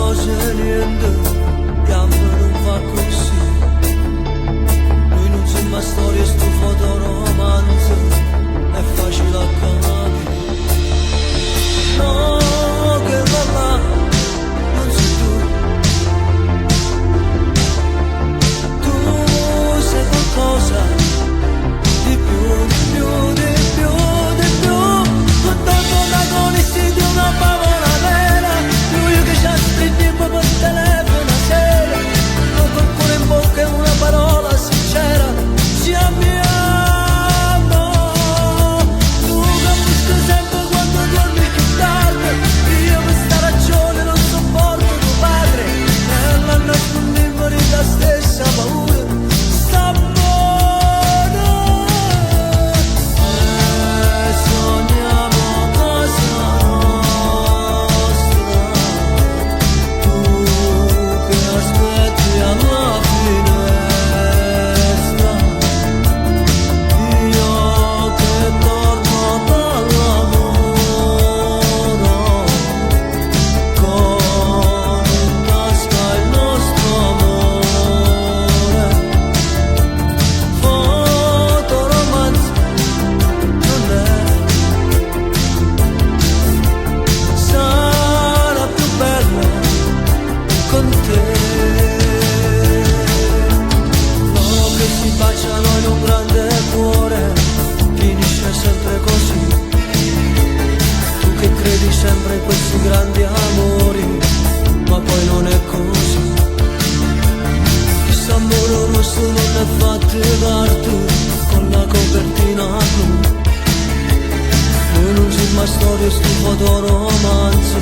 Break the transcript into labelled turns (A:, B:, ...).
A: cose niente, che a me non fa così. Noi non siamo mai storie, sto fotoromanzo, è facile a capire. No, che là non sei tu. Tu sei qualcosa di più, di più, di più, di più. Tutto protagonisti di una favola vera. Lui che ci ha scritto proprio il telefono a sera. Con qualcuno in bocca e una parola sincera. Ci amiamo. Tu che buschi sempre quando dormi più tardi. Io questa ragione non sopporto tuo padre. E la nascondiamo di la stessa paura. Sogniamo casa nostra. Tu che aspetti alla finestra. Io che torno dal lavoro con in tasca il nostro amore. Fotoromanzo non è, sarà più bella con te. Loro che si baciano in un grande cuore, finisce sempre così. Tu che credi sempre in questi grandi amori, ma poi non è così. Questo amore rosso non è fatto d'arte, con la copertina blu. Noi non siamo mai storie, sto fotoromanzo,